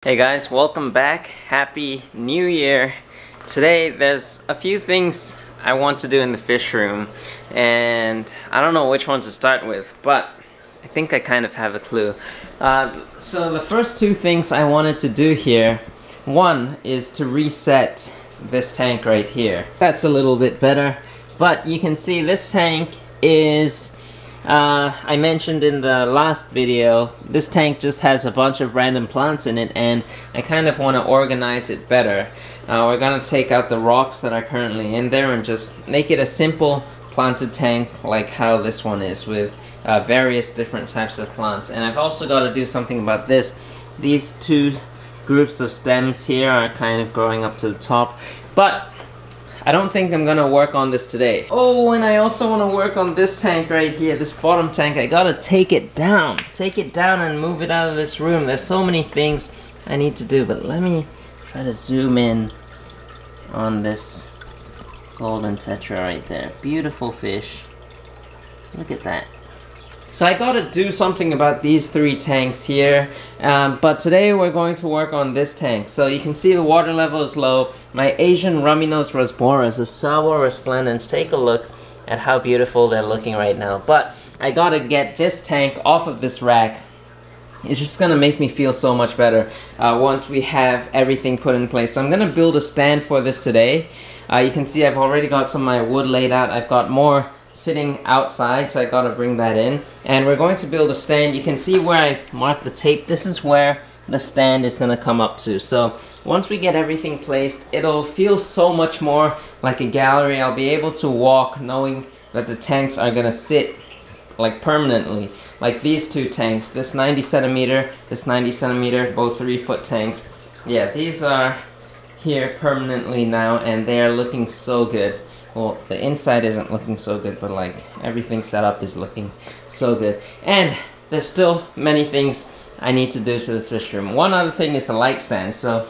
Hey guys, welcome back. Happy New Year. Today there's a few things I want to do in the fish room and I don't know which one to start with, but I think I kind of have a clue. So the first two things I wanted to do here, one is to reset this tank right here. That's a little bit better, but you can see this tank is I mentioned in the last video, this tank just has a bunch of random plants in it and I kind of want to organize it better. We're going to take out the rocks that are currently in there and just make it a simple planted tank like how this one is, with various different types of plants. And I've also got to do something about this. These two groups of stems here are kind of growing up to the top, but I don't think I'm gonna work on this today. Oh, and I also want to work on this tank right here, this bottom tank. I gotta take it down and move it out of this room. There's so many things I need to do, but let me try to zoom in on this golden tetra right there. Beautiful fish. Look at that. So I gotta do something about these three tanks here, but today we're going to work on this tank. So you can see the water level is low. My Asian rummy nose rasboras, the Salvo resplendens, take a look at how beautiful they're looking right now. But I gotta get this tank off of this rack. It's just gonna make me feel so much better once we have everything put in place. So I'm gonna build a stand for this today. You can see I've already got some of my wood laid out. I've got more sitting outside, so I gotta bring that in, and we're going to build a stand. You can see where I marked the tape. This is where the stand is gonna come up to. So once we get everything placed, it'll feel so much more like a gallery. I'll be able to walk knowing that the tanks are gonna sit like permanently, like these two tanks, this 90 centimeter, this 90 centimeter, both 3-foot tanks. Yeah, these are here permanently now and they are looking so good. Well, the inside isn't looking so good, but like everything set up is looking so good. And there's still many things I need to do to this fish room. One other thing is the light stand. So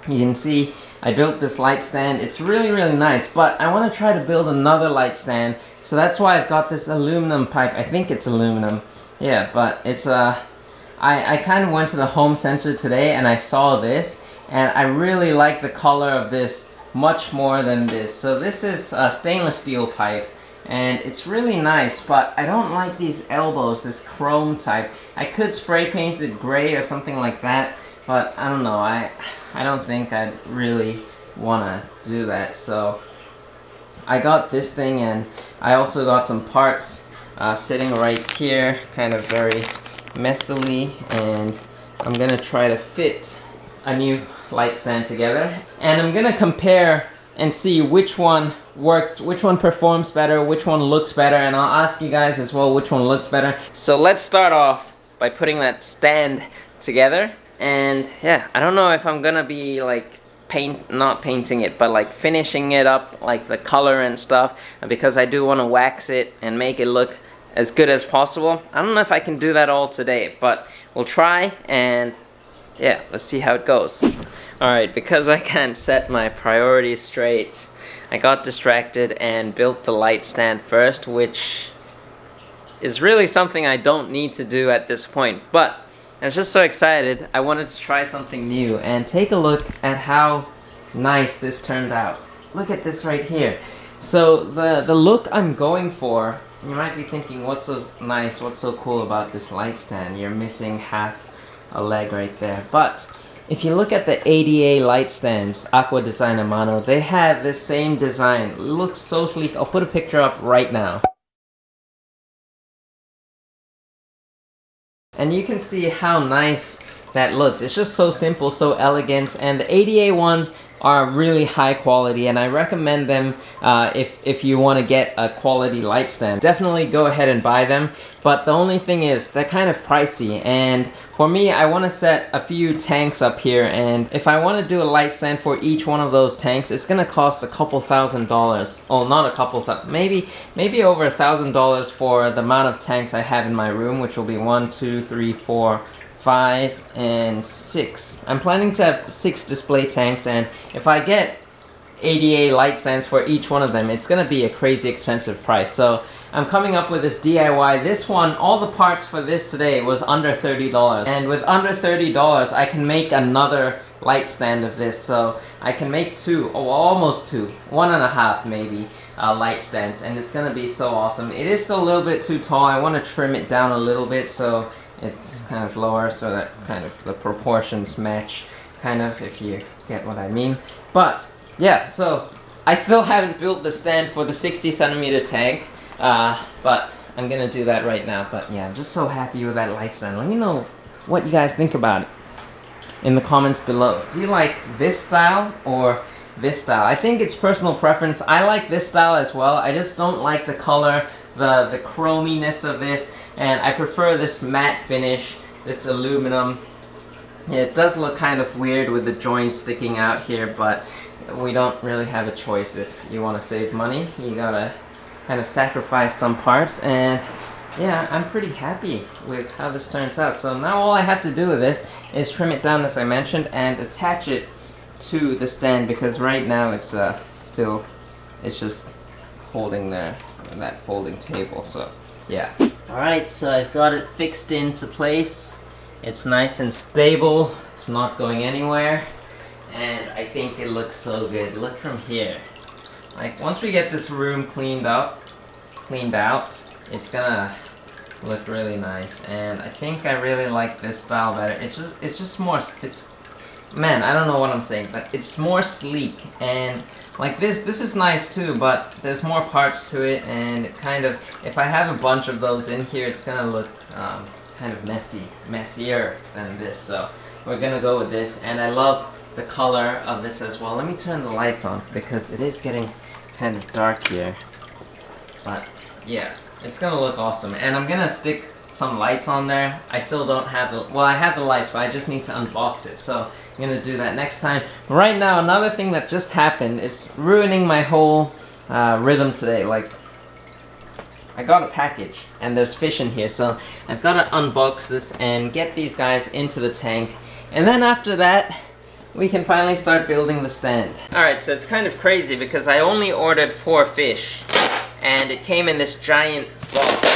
you can see I built this light stand. It's really nice, but I want to try to build another light stand. So that's why I've got this aluminum pipe. I think it's aluminum. Yeah, but it's I kind of went to the home center today and I saw this and I really like the color of this much more than this. So this is a stainless steel pipe and it's really nice, but I don't like these elbows, this chrome type. I could spray paint it gray or something like that, but I don't know, I don't think I'd really want to do that. So I got this thing, and I also got some parts sitting right here, kind of very messily, and I'm gonna try to fit a new light stand together, and I'm gonna compare and see which one works, which one performs better, which one looks better, and I'll ask you guys as well which one looks better. So let's start off by putting that stand together. And yeah, I don't know if I'm gonna be like not painting it, but like finishing it up, like the color and stuff, because I do want to wax it and make it look as good as possible. I don't know if I can do that all today, but we'll try, and yeah, let's see how it goes. Alright, because I can't set my priorities straight, I got distracted and built the light stand first, which is really something I don't need to do at this point. But I was just so excited, I wanted to try something new, and take a look at how nice this turned out. Look at this right here. So the look I'm going for, you might be thinking, what's so nice, what's so cool about this light stand? You're missing half a leg right there. But if you look at the ADA light stands, Aqua Design Amano, they have this same design. It looks so sleek. I'll put a picture up right now. And you can see how nice that looks. It's just so simple, so elegant, and the ADA ones are really high quality, and I recommend them if you want to get a quality light stand. Definitely go ahead and buy them, but the only thing is they're kind of pricey, and for me, I want to set a few tanks up here, and if I want to do a light stand for each one of those tanks, it's gonna cost a couple $1,000s. Oh, not a couple thousand, maybe over $1,000 for the amount of tanks I have in my room, which will be 1, 2, 3, 4, 5, and 6. I'm planning to have 6 display tanks, and if I get ADA light stands for each one of them, it's gonna be a crazy expensive price. So I'm coming up with this DIY. This one, all the parts for this today was under $30. And with under $30, I can make another light stand of this. So I can make two, oh, almost two, 1.5 maybe, light stands. And it's gonna be so awesome. It is still a little bit too tall. I want to trim it down a little bit so it's kind of lower, so that kind of the proportions match, kind of, if you get what I mean. But yeah, so I still haven't built the stand for the 60cm tank, but I'm gonna do that right now. But yeah, I'm just so happy with that light stand. Let me know what you guys think about it in the comments below. Do you like this style or this style? I think it's personal preference. I like this style as well. I just don't like the color, the chrominess of this, and I prefer this matte finish, this aluminum. It does look kind of weird with the joints sticking out here, but we don't really have a choice. If you want to save money, you gotta kind of sacrifice some parts. And yeah, I'm pretty happy with how this turns out. So now all I have to do with this is trim it down, as I mentioned, and attach it to the stand, because right now it's it's just holding there that folding table. So yeah. Alright, so I've got it fixed into place. It's nice and stable. It's not going anywhere. And I think it looks so good. Look from here. Like, once we get this room cleaned out, it's gonna look really nice. And I think I really like this style better. It's just more, man, I don't know what I'm saying, but it's more sleek. And like this is nice too, but there's more parts to it, and it kind of, if I have a bunch of those in here, it's gonna look kind of messier than this. So we're gonna go with this, and I love the color of this as well. Let me turn the lights on because it is getting kind of dark here. But yeah, it's gonna look awesome. And I'm gonna stick some lights on there. I still don't have the, well, I have the lights, but I just need to unbox it. So I'm gonna do that next time. Right now, another thing that just happened is ruining my whole rhythm today. Like, I got a package and there's fish in here, so I've got to unbox this and get these guys into the tank. And then after that, we can finally start building the stand. Alright, so it's kind of crazy because I only ordered 4 fish and it came in this giant box.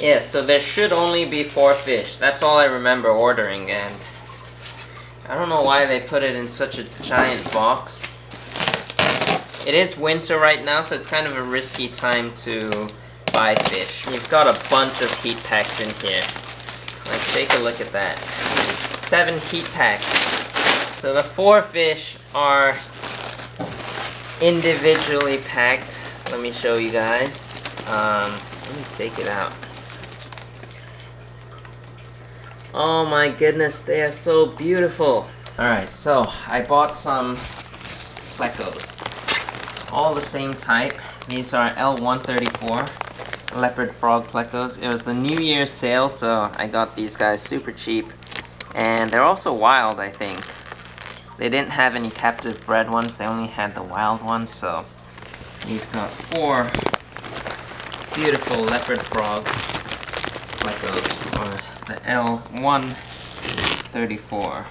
Yeah, so there should only be 4 fish. That's all I remember ordering, and I don't know why they put it in such a giant box. It is winter right now, so it's kind of a risky time to buy fish. You've got a bunch of heat packs in here. Like, take a look at that. 7 heat packs. So the 4 fish are individually packed. Let me show you guys. Let me take it out. Oh my goodness, they are so beautiful. Alright, so I bought some Plecos. All the same type. These are 𝗯𝘂𝘀𝗀𝘀 leopard frog Plecos. It was the New Year's sale, so I got these guys super cheap. And they're also wild, I think. They didn't have any captive bred ones, they only had the wild ones, so we've got 4 beautiful leopard frog Plecos for the 𝗯𝘂𝘀𝘀𝘀.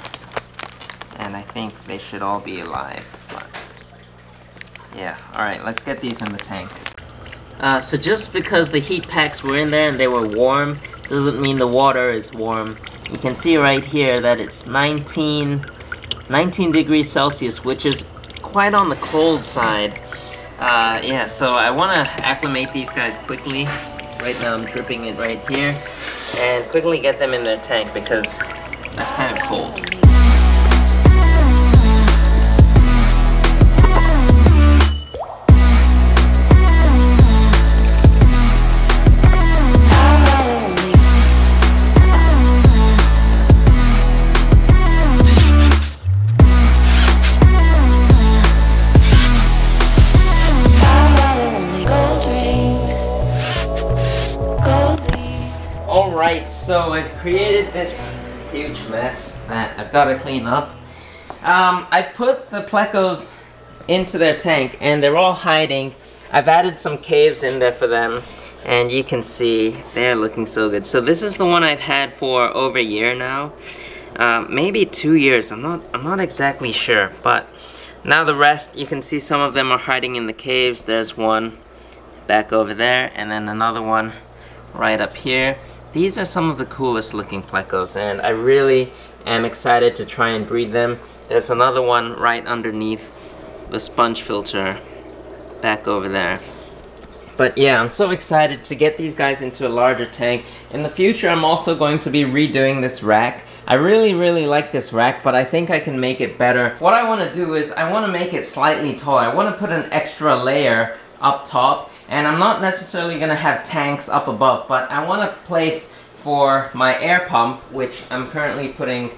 And I think they should all be alive, but yeah. Alright, let's get these in the tank. So just because the heat packs were in there and they were warm, doesn't mean the water is warm. You can see right here that it's 19 degrees Celsius, which is quite on the cold side. Yeah, so I want to acclimate these guys quickly. Right now I'm dripping it right here. And quickly get them in their tank because that's kind of cold. Alright, so I've created this huge mess that I've got to clean up. I've put the Plecos into their tank and they're all hiding. I've added some caves in there for them and you can see they're looking so good. So this is the one I've had for over a year now. Maybe 2 years, I'm not exactly sure, but Now the rest, you can see some of them are hiding in the caves. There's one back over there, and then another one right up here. These are some of the coolest looking plecos, and I really am excited to try and breed them. There's another one right underneath the sponge filter back over there. But yeah, I'm so excited to get these guys into a larger tank. In the future, I'm also going to be redoing this rack. I really like this rack, but I think I can make it better. What I want to do is I want to make it slightly taller. I want to put an extra layer up top, and I'm not necessarily going to have tanks up above, but I want to place for my air pump, which I'm currently putting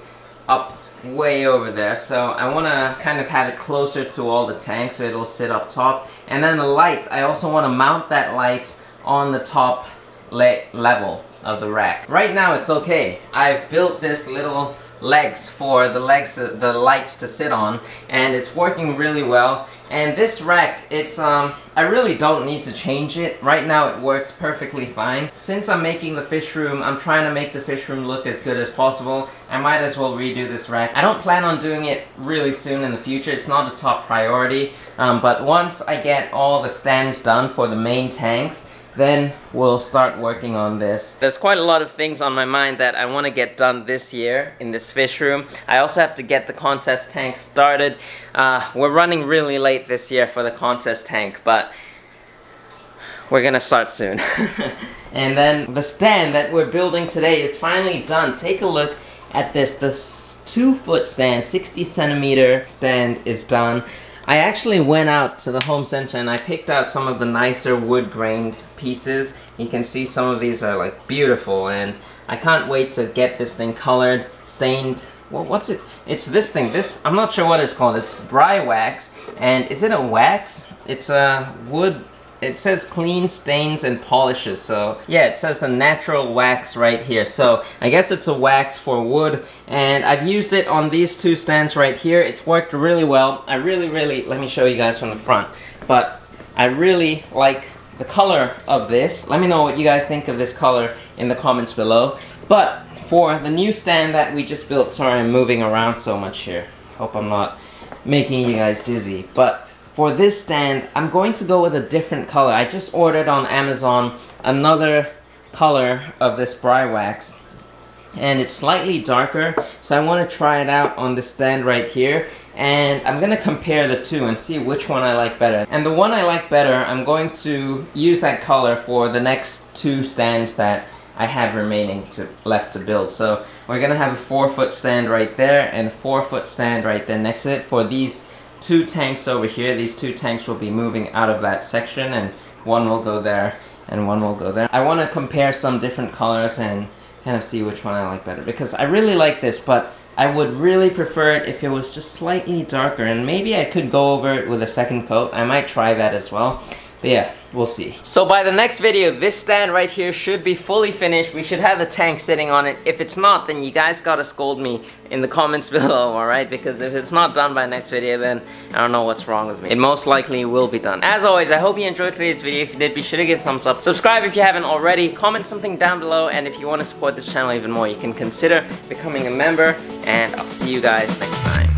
up way over there, so I want to kind of have it closer to all the tanks so it'll sit up top. And then the light, I also want to mount that light on the top level of the rack. Right now it's okay. I've built this little legs for the lights to sit on, and it's working really well. And this rack, it's I really don't need to change it. Right now it works perfectly fine. Since I'm making the fish room, I'm trying to make the fish room look as good as possible. I might as well redo this rack. I don't plan on doing it really soon in the future. It's not a top priority, but once I get all the stands done for the main tanks, then we'll start working on this. There's quite a lot of things on my mind that I want to get done this year in this fish room. I also have to get the contest tank started. We're running really late this year for the contest tank, but we're gonna start soon. And then the stand that we're building today is finally done. Take a look at this. This 2-foot stand, 60 centimeter stand is done. I actually went out to the home center and I picked out some of the nicer wood grained pieces. You can see some of these are like beautiful, and I can't wait to get this thing colored, stained. Well, what's it? It's this thing. This, I'm not sure what it's called. It's bry wax. And is it a wax? It's a wood. It says clean, stains, and polishes. So yeah, it says the natural wax right here. So I guess it's a wax for wood, and I've used it on these two stands right here. It's worked really well. I really, let me show you guys from the front. But I really like the color of this. Let me know what you guys think of this color in the comments below. But for the new stand that we just built, sorry I'm moving around so much here. Hope I'm not making you guys dizzy. But for this stand, I'm going to go with a different color. I just ordered on Amazon another color of this bry wax, and it's slightly darker, so I want to try it out on the stand right here, and I'm going to compare the two and see which one I like better. And the one I like better, I'm going to use that color for the next two stands that I have remaining left to build. So we're going to have a 4-foot stand right there and a 4-foot stand right there next to it. For these two tanks over here, these two tanks will be moving out of that section, and one will go there and one will go there. I want to compare some different colors and kind of see which one I like better, because I really like this, but I would really prefer it if it was just slightly darker, and maybe I could go over it with a second coat. I might try that as well. But yeah, we'll see. So by the next video, this stand right here should be fully finished. We should have the tank sitting on it. If it's not, then you guys gotta scold me in the comments below, alright? Because if it's not done by next video, then I don't know what's wrong with me. It most likely will be done. As always, I hope you enjoyed today's video. If you did, be sure to give a thumbs up. Subscribe if you haven't already. Comment something down below. And if you want to support this channel even more, you can consider becoming a member. And I'll see you guys next time.